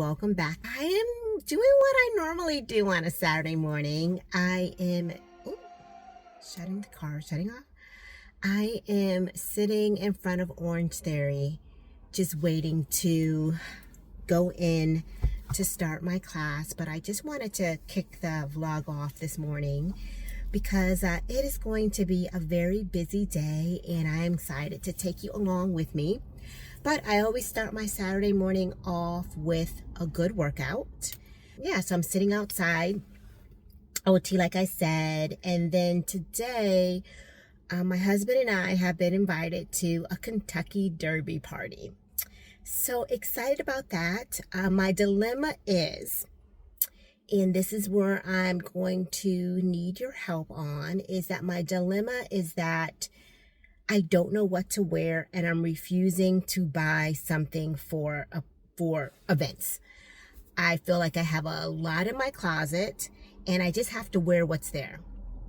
welcome back. I am doing what I normally do on a Saturday morning. I am shutting off. I am sitting in front of Orangetheory, just waiting to go in to start my class. But I just wanted to kick the vlog off this morning because it is going to be a very busy day, and I'm excited to take you along with me. But I always start my Saturday morning off with a good workout. Yeah, so I'm sitting outside, OT like I said, and then today my husband and I have been invited to a Kentucky Derby party. So excited about that. My dilemma is, and this is where I'm going to need your help on, is that my dilemma is that I don't know what to wear, and I'm refusing to buy something for events. I feel like I have a lot in my closet, and I just have to wear what's there.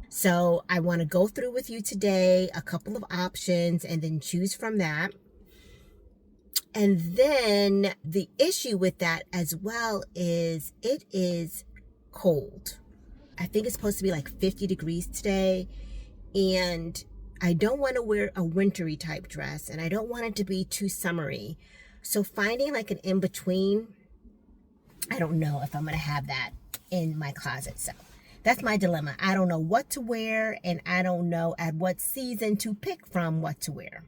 So I want to go through with you today a couple of options and then choose from that. And then the issue with that as well is it is cold. I think it's supposed to be like 50 degrees today, and I don't want to wear a wintry type dress, and I don't want it to be too summery. So finding like an in-between, I don't know if I'm going to have that in my closet. So that's my dilemma. I don't know what to wear, and I don't know at what season to pick from what to wear,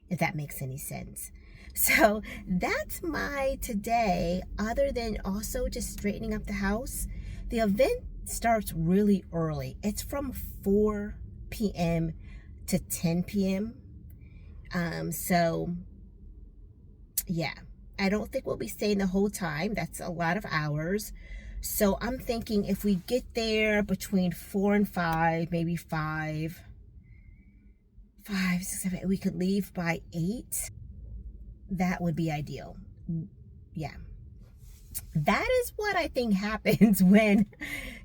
if that makes any sense. So that's my today, other than also just straightening up the house. The event starts really early. It's from 4 p.m. to 10 p.m. So yeah, I don't think we'll be staying the whole time. That's a lot of hours. So I'm thinking if we get there between 4 and 5, maybe 5, 6, 7, we could leave by 8. That would be ideal. Yeah. That is what I think happens when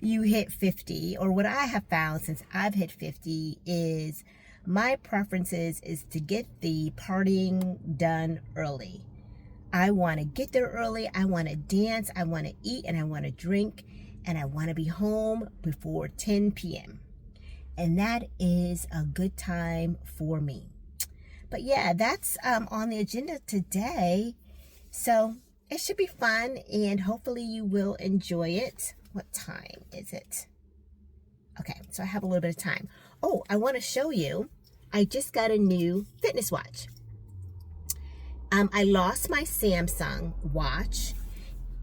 you hit 50, or what I have found since I've hit 50 is my preferences is to get the partying done early. I want to get there early. I want to dance. I want to eat, and I want to drink, and I want to be home before 10 p.m. And that is a good time for me. But yeah, that's on the agenda today. So it should be fun, and hopefully you will enjoy it. What time is it? Okay, so I have a little bit of time. Oh, I want to show you. I just got a new fitness watch. I lost my Samsung watch.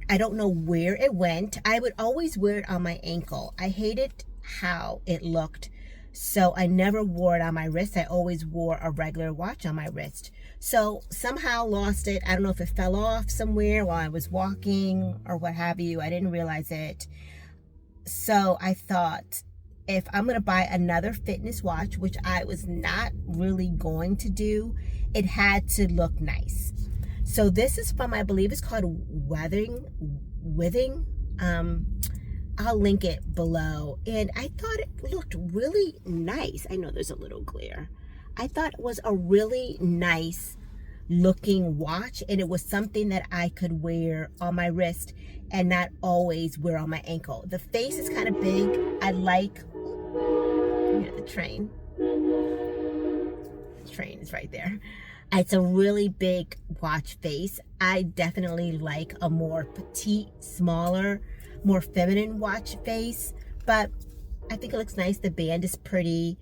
I don't know where it went. I would always wear it on my ankle. I hated how it looked, so I never wore it on my wrist. I always wore a regular watch on my wrist. So somehow lost it. I don't know if it fell off somewhere while I was walking or what have you. I didn't realize it. So I thought, if I'm going to buy another fitness watch, which I was not really going to do, it had to look nice. So this is from, I believe it's called Withing. I'll link it below. And I thought it looked really nice. I know there's a little glare. I thought it was a really nice looking watch, and it was something that I could wear on my wrist and not always wear on my ankle. The face is kind of big. I like, the train. The train is right there. It's a really big watch face. I definitely like a more petite, smaller, more feminine watch face, but I think it looks nice. The band is pretty,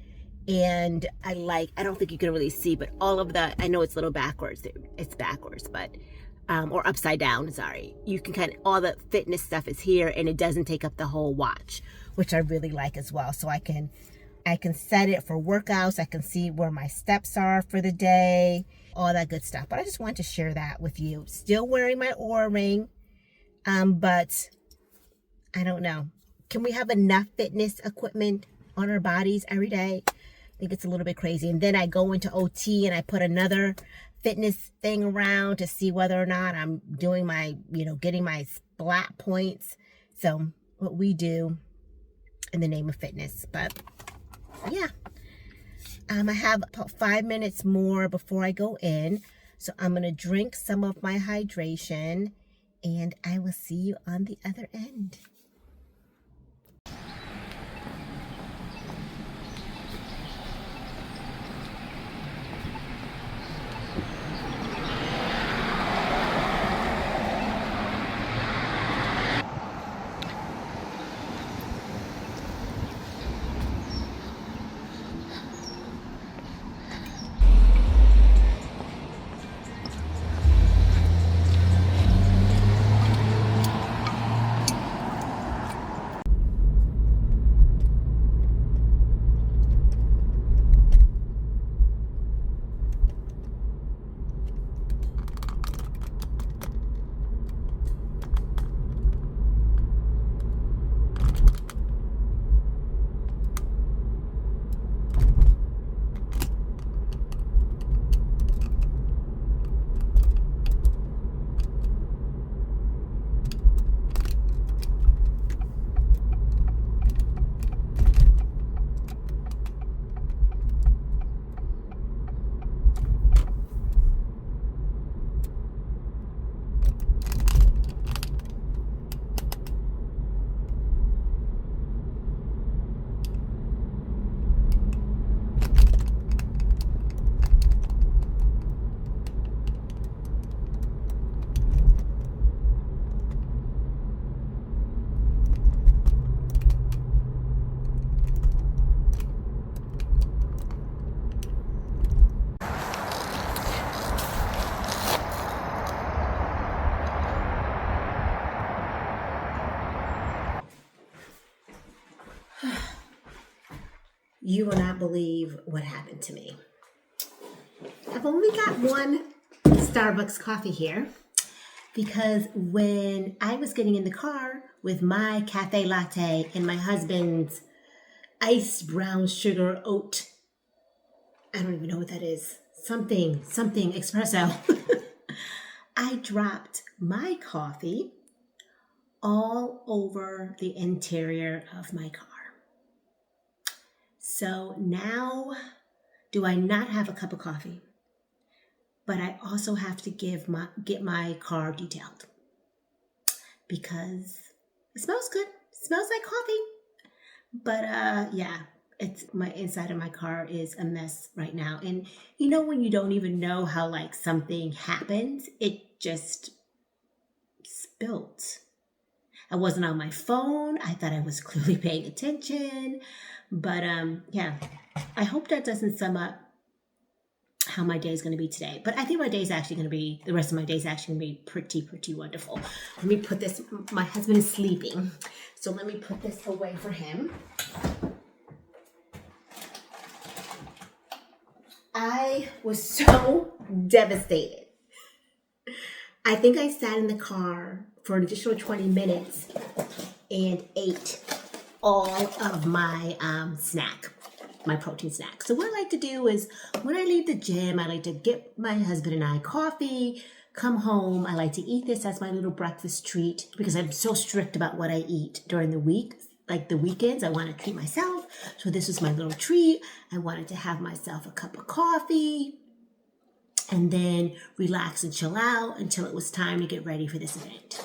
and I don't think you can really see, but all of the, I know it's a little backwards. It's backwards, but, or upside down, sorry. You can kind of, all the fitness stuff is here, and it doesn't take up the whole watch, which I really like as well. So I can set it for workouts. I can see where my steps are for the day, all that good stuff. But I just wanted to share that with you. Still wearing my Oura ring, but I don't know. Can we have enough fitness equipment on our bodies every day? I think it's a little bit crazy. And then I go into OT and I put another fitness thing around to see whether or not I'm doing my, getting my splat points. So what we do in the name of fitness. But yeah, I have about 5 minutes more before I go in. So I'm going to drink some of my hydration and I will see you on the other end. You will not believe what happened to me. I've only got one Starbucks coffee here because when I was getting in the car with my cafe latte and my husband's iced brown sugar oat, I don't even know what that is, something espresso, I dropped my coffee all over the interior of my car. So now, do I not have a cup of coffee? But I also have to get my car detailed because it smells good. It smells like coffee. But yeah, it's my inside of my car is a mess right now. And you know when you don't even know how like something happens, it just spilt. I wasn't on my phone. I thought I was clearly paying attention. But yeah, I hope that doesn't sum up how my day is going to be today. But I think the rest of my day is actually going to be pretty wonderful. Let me put this, my husband is sleeping. So let me put this away for him. I was so devastated. I think I sat in the car for an additional 20 minutes and ate all of my my protein snack. So what I like to do is when I leave the gym, I like to get my husband and I coffee, come home. I like to eat this as my little breakfast treat because I'm so strict about what I eat during the week. Like the weekends, I want to treat myself. So this was my little treat. I wanted to have myself a cup of coffee and then relax and chill out until it was time to get ready for this event.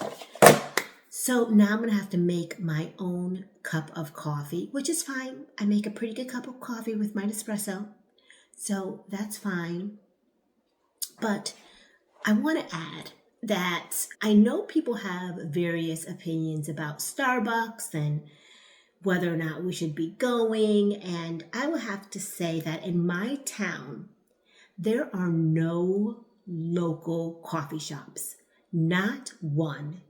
So now I'm going to have to make my own cup of coffee, which is fine. I make a pretty good cup of coffee with my espresso. So that's fine. But I want to add that I know people have various opinions about Starbucks and whether or not we should be going. And I will have to say that in my town, there are no local coffee shops, not one.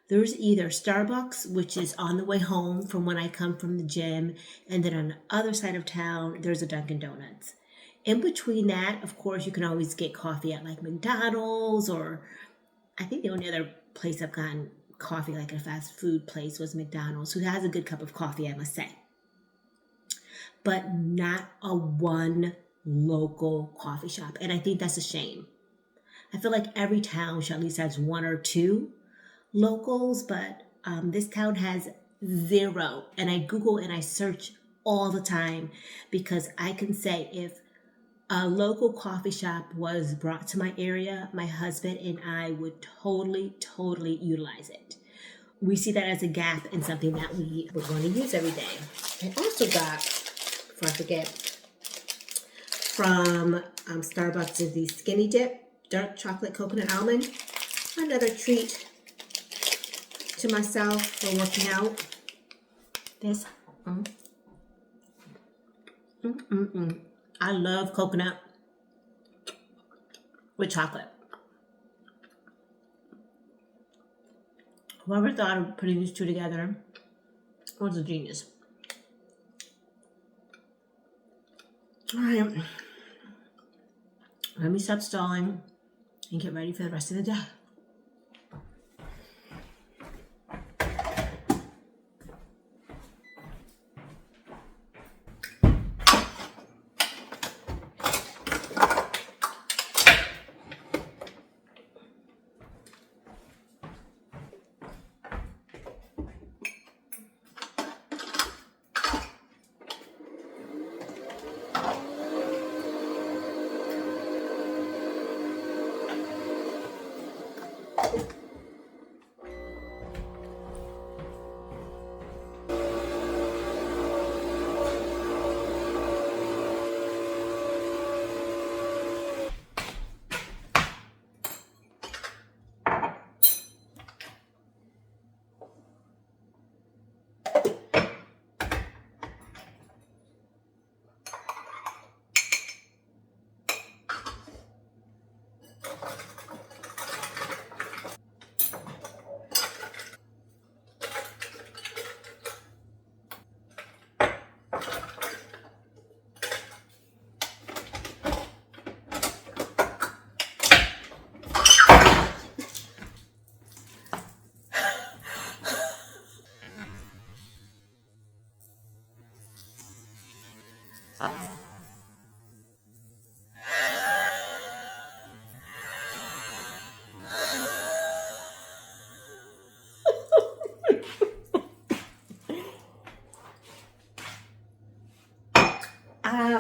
There's either Starbucks, which is on the way home from when I come from the gym, and then on the other side of town, there's a Dunkin' Donuts. In between that, of course, you can always get coffee at like McDonald's, or I think the only other place I've gotten coffee like a fast food place was McDonald's, who has a good cup of coffee, I must say. But not a one local coffee shop. And I think that's a shame. I feel like every town should at least have one or two locals, but this town has zero. And I Google and I search all the time because I can say if a local coffee shop was brought to my area, my husband and I would totally utilize it. We see that as a gap in something that we would want to use every day. I also got, before I forget, from Starbucks is the Skinny Dip dark chocolate coconut almond. Another treat to myself for working out. This, I love coconut with chocolate. Whoever thought of putting these two together was a genius. All right, let me stop stalling and get ready for the rest of the day.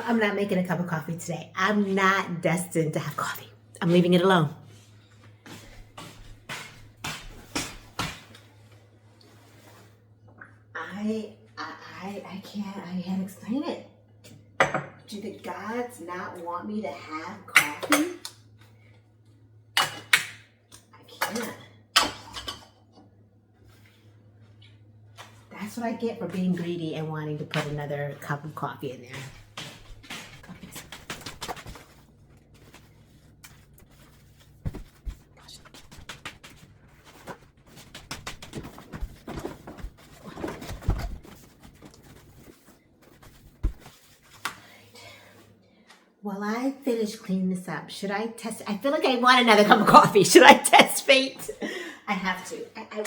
I'm not making a cup of coffee today. I'm not destined to have coffee. I'm leaving it alone. I can't explain it. Do the gods not want me to have coffee? I can't. That's what I get for being greedy and wanting to put another cup of coffee in there. While I finish cleaning this up, should I test? I feel like I want another cup of coffee. Should I test fate? I have to. I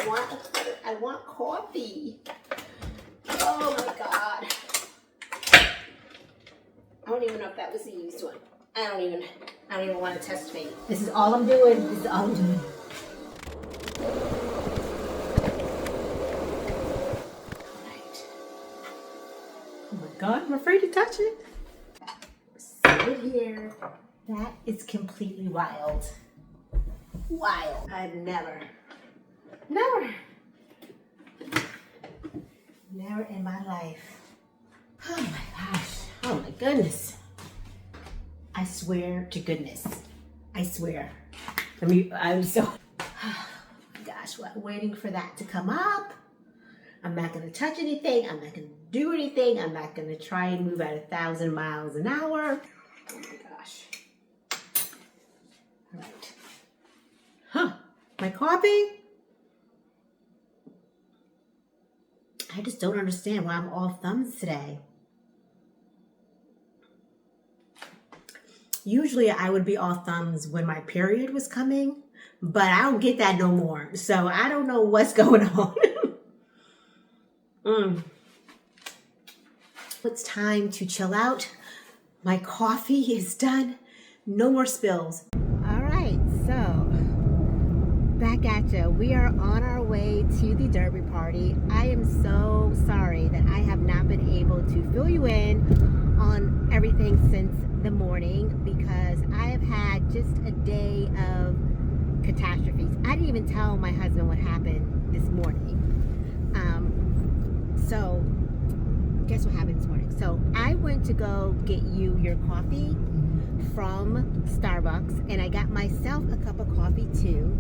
want coffee. Oh my God. I don't even know if that was the used one. I don't even want to test fate. This is all I'm doing. This is all I'm doing. All right. Oh my God, I'm afraid to touch it. Here, that is completely wild. Wild. I've never in my life. Oh my gosh. Oh my goodness. I swear to goodness. I swear. I'm so, oh my gosh, waiting for that to come up. I'm not going to touch anything. I'm not going to do anything. I'm not going to try and move at 1,000 miles an hour. Oh my gosh. All right. Huh. My coffee? I just don't understand why I'm all thumbs today. Usually I would be all thumbs when my period was coming, but I don't get that no more. So I don't know what's going on. It's time to chill out. My coffee is done. No more spills. All right, so back at you. We are on our way to the Derby party. I am so sorry that I have not been able to fill you in on everything since the morning because I have had just a day of catastrophes. I didn't even tell my husband what happened this morning. So guess what happened this morning? So I went to go get you your coffee from Starbucks, and I got myself a cup of coffee too,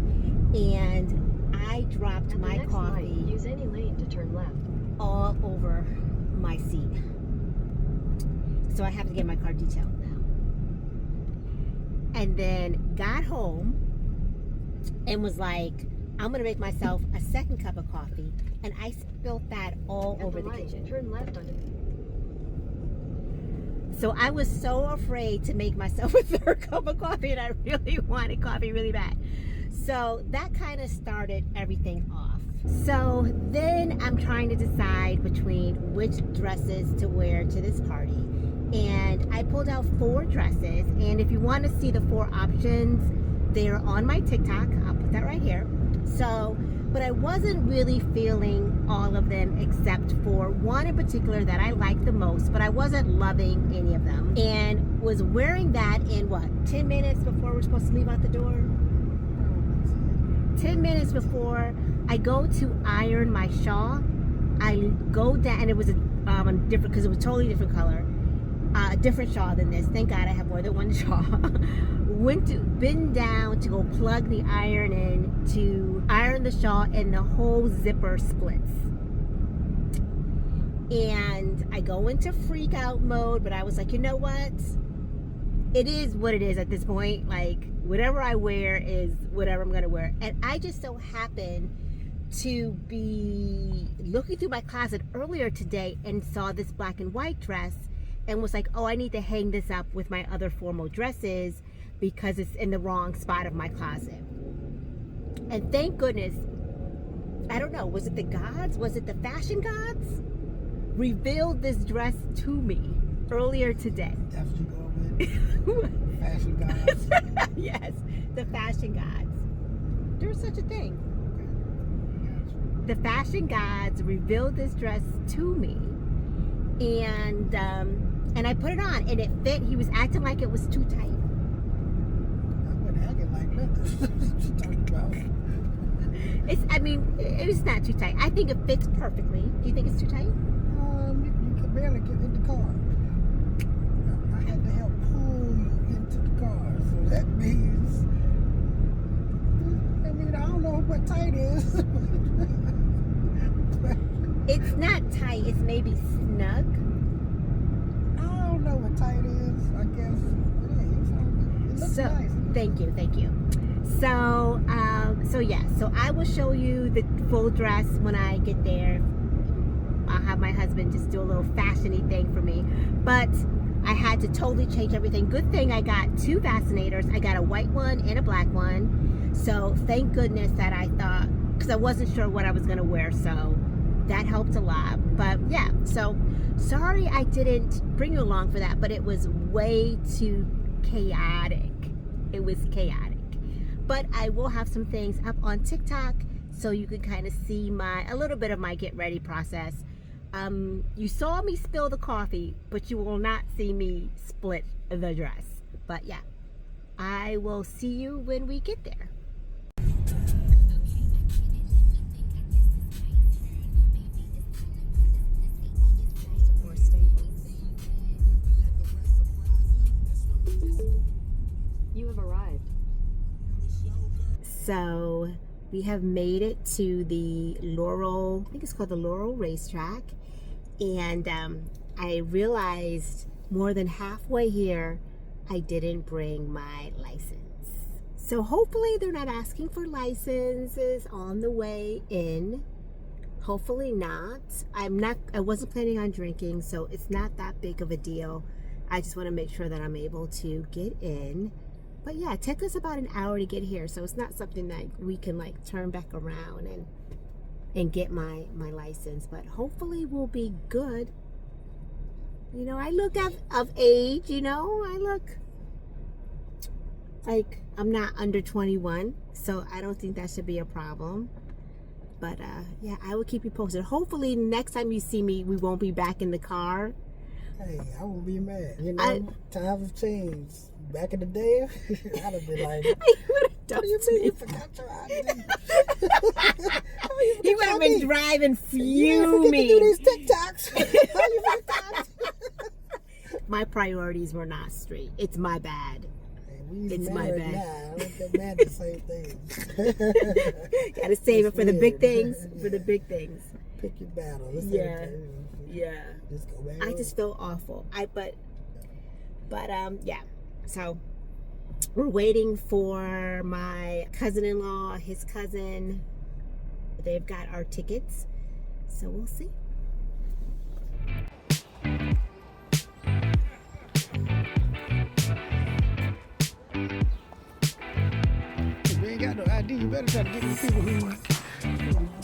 and I dropped my coffee. Use any lane to turn left. All over my seat. So I have to get my car detailed now. And then got home and was like, I'm gonna make myself a second cup of coffee, and I spilled that all over the kitchen. Turn left on it. So I was so afraid to make myself a third cup of coffee, and I really wanted coffee really bad. So that kind of started everything off. So then I'm trying to decide between which dresses to wear to this party. And I pulled out 4 dresses, and if you want to see the 4 options, they're on my TikTok. I'll put that right here. So, but I wasn't really feeling all of them except for one in particular that I liked the most, but I wasn't loving any of them. And was wearing that in what, 10 minutes before we're supposed to leave out the door? 10 minutes before I go to iron my shawl, I go down, and it was a different, because it was a totally different color, a different shawl than this. Thank God I have more than one shawl. Went to bend down to go plug the iron in to iron the shawl, and the whole zipper splits. And I go into freak out mode, but I was like, you know what? It is what it is at this point. Like, whatever I wear is whatever I'm gonna wear. And I just so happened to be looking through my closet earlier today and saw this black and white dress and was like, oh, I need to hang this up with my other formal dresses because it's in the wrong spot of my closet. And thank goodness, I don't know, was it the gods? Was it the fashion gods? Revealed this dress to me earlier today. That's what you go with? Fashion gods? Yes, the fashion gods. There's such a thing. The fashion gods revealed this dress to me, and I put it on, and it fit. He was acting like it was too tight. I wasn't acting like that. What you talking about? It's not too tight. I think it fits perfectly. Do you think it's too tight? You could barely get in the car. I had to help pull you into the car, so that means, I don't know what tight is. It's not tight. It's maybe snug. I don't know what tight is. I guess it looks nice. Thank you. So yeah. So I will show you the full dress when I get there. I'll have my husband just do a little fashion-y thing for me. But I had to totally change everything. Good thing I got 2 fascinators. I got a white one and a black one. So thank goodness that I thought, because I wasn't sure what I was going to wear. So that helped a lot. But yeah, so sorry I didn't bring you along for that, but it was way too chaotic. It was chaotic. But I will have some things up on TikTok so you can kind of see a little bit of my get ready process. You saw me spill the coffee, but you will not see me split the dress. But yeah, I will see you when we get there. You have arrived. So we have made it to the Laurel, I think it's called the Laurel Racetrack. And I realized more than halfway here, I didn't bring my license. So hopefully they're not asking for licenses on the way in. Hopefully not. I wasn't planning on drinking, so it's not that big of a deal. I just want to make sure that I'm able to get in. But yeah, it took us about an hour to get here, so it's not something that we can like turn back around and get my license. But hopefully we'll be good. You know, I look of age, you know, I look like I'm not under 21, so I don't think that should be a problem. But yeah, I will keep you posted. Hopefully next time you see me, we won't be back in the car. Hey, I won't be mad. You know, times have changed. Back in the day, I'd have been like, what do you mean you forgot your ID? He would have been driving You forget to do fuming. these TikToks. How you forgot? My priorities were not straight. It's my bad. Hey, we's It's my married bad. now. I don't get mad at the same things. Gotta save it for the big weird. things. For the big things. Pick your battle. Let's Yeah. say, Yeah. Just go back. I just feel awful. Yeah. So we're waiting for my cousin-in-law, his cousin. They've got our tickets, so we'll see. If you ain't got no ID, you better try to get the people who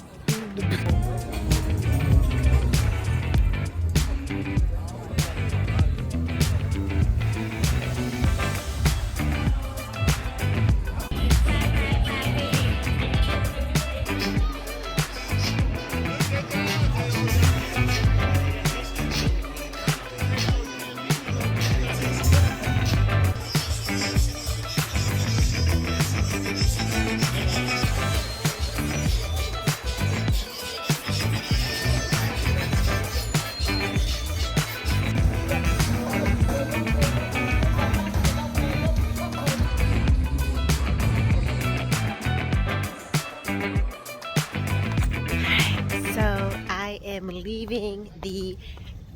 So I am leaving the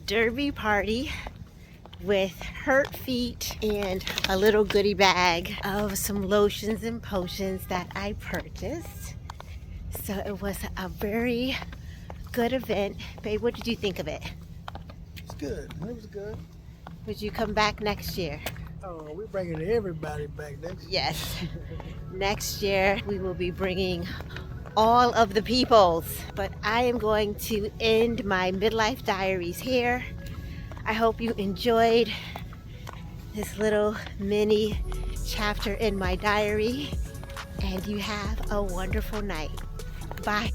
derby party with hurt feet and a little goodie bag of some lotions and potions that I purchased. So it was a very good event. Babe, what did you think of it? It's good. It was good. Would you come back next year? Oh, we're bringing everybody back next year. Yes. Next year we will be bringing all of the peoples. But I am going to end my Midlife Diaries here. I hope you enjoyed this little mini chapter in my diary, and you have a wonderful night. Bye.